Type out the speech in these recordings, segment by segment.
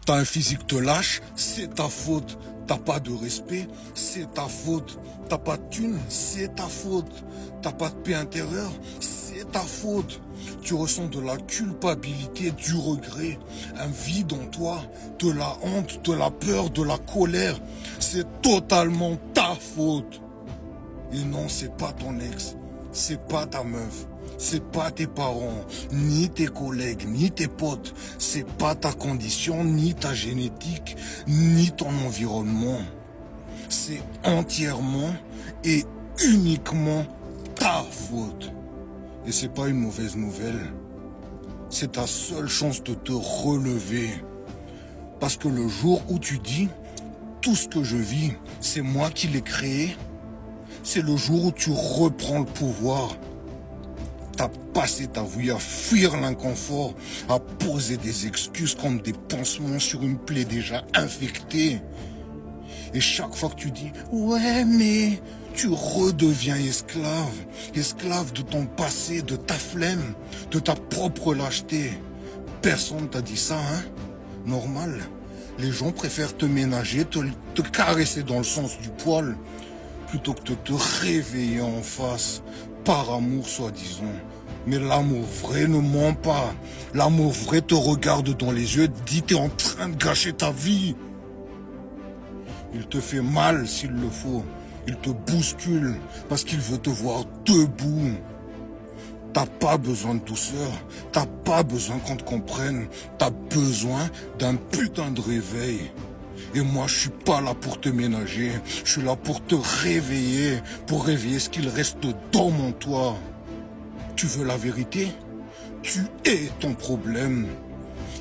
T'as un physique te lâche, c'est ta faute. T'as pas de respect, c'est ta faute. T'as pas de thune, c'est ta faute. T'as pas de paix intérieure, c'est ta faute. Tu ressens de la culpabilité, du regret, un vide en toi, de la honte, de la peur, de la colère. C'est totalement ta faute. Et non, c'est pas ton ex, c'est pas ta meuf, c'est pas tes parents, ni tes collègues, ni tes potes, c'est pas ta condition, ni ta génétique, ni ton environnement. C'est entièrement et uniquement ta faute. Et c'est pas une mauvaise nouvelle. C'est ta seule chance de te relever. Parce que le jour où tu dis, tout ce que je vis, c'est moi qui l'ai créé, c'est le jour où tu reprends le pouvoir. T'as passé ta vie à fuir l'inconfort, à poser des excuses comme des pansements sur une plaie déjà infectée. Et chaque fois que tu dis « Ouais, mais... » tu redeviens esclave. Esclave de ton passé, de ta flemme, de ta propre lâcheté. Personne t'a dit ça, hein? Normal. Les gens préfèrent te ménager, te caresser dans le sens du poil, plutôt que de te réveiller en face, par amour soi-disant. Mais l'amour vrai ne ment pas. L'amour vrai te regarde dans les yeux et te dit t'es en train de gâcher ta vie. Il te fait mal s'il le faut. Il te bouscule parce qu'il veut te voir debout. T'as pas besoin de douceur, t'as pas besoin qu'on te comprenne, t'as besoin d'un putain de réveil. Et moi je suis pas là pour te ménager, je suis là pour te réveiller, pour réveiller ce qu'il reste d'homme en toi. Tu veux la vérité? Tu es ton problème.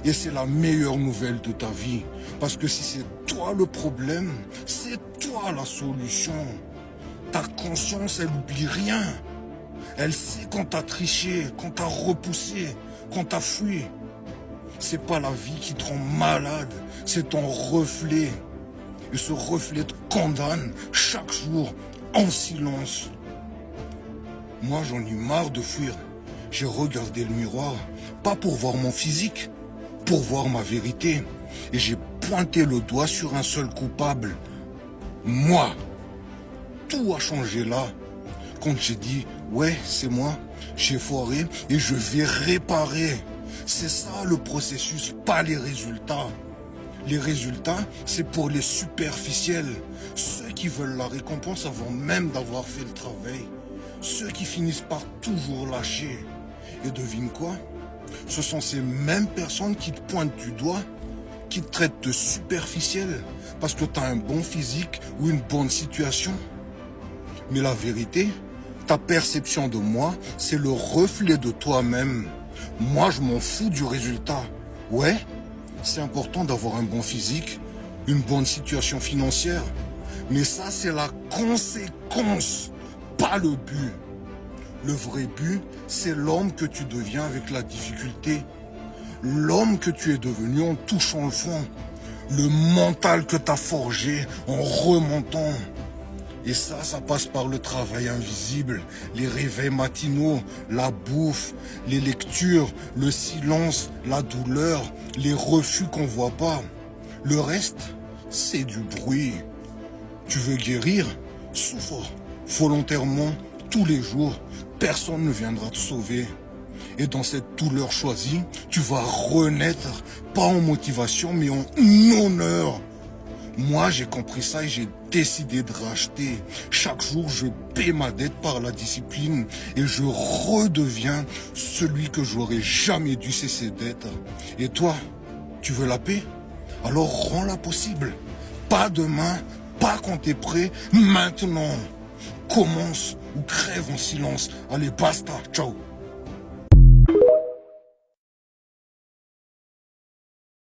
Et c'est la meilleure nouvelle de ta vie. Parce que si c'est toi le problème, c'est toi la solution. Ta conscience, elle oublie rien. Elle sait quand t'as triché, quand t'as repoussé, quand t'as fui. C'est pas la vie qui te rend malade, c'est ton reflet. Et ce reflet te condamne chaque jour en silence. Moi, j'en ai marre de fuir. J'ai regardé le miroir, pas pour voir mon physique, pour voir ma vérité. Et j'ai pointé le doigt sur un seul coupable. Moi. Tout a changé là. Quand j'ai dit, ouais, c'est moi, j'ai foiré et je vais réparer. C'est ça le processus, pas les résultats. Les résultats, c'est pour les superficiels. Ceux qui veulent la récompense avant même d'avoir fait le travail. Ceux qui finissent par toujours lâcher. Et devine quoi? Ce sont ces mêmes personnes qui te pointent du doigt, qui te traitent de superficiel parce que tu as un bon physique ou une bonne situation. Mais la vérité, ta perception de moi, c'est le reflet de toi-même. Moi, je m'en fous du résultat. Ouais, c'est important d'avoir un bon physique, une bonne situation financière. Mais ça, c'est la conséquence, pas le but. Le vrai but, c'est l'homme que tu deviens avec la difficulté. L'homme que tu es devenu en touchant le fond. Le mental que tu as forgé en remontant. Et ça passe par le travail invisible, les réveils matinaux, la bouffe, les lectures, le silence, la douleur, les refus qu'on voit pas. Le reste, c'est du bruit. Tu veux guérir? Souffre volontairement tous les jours. Personne ne viendra te sauver. Et dans cette douleur choisie, tu vas renaître, pas en motivation, mais en honneur. Moi, j'ai compris ça et j'ai décidé de racheter. Chaque jour, je paie ma dette par la discipline et je redeviens celui que j'aurais jamais dû cesser d'être. Et toi, tu veux la paix? Alors rends-la possible. Pas demain, pas quand t'es prêt, maintenant. Commence ou crève en silence. Allez, basta, ciao.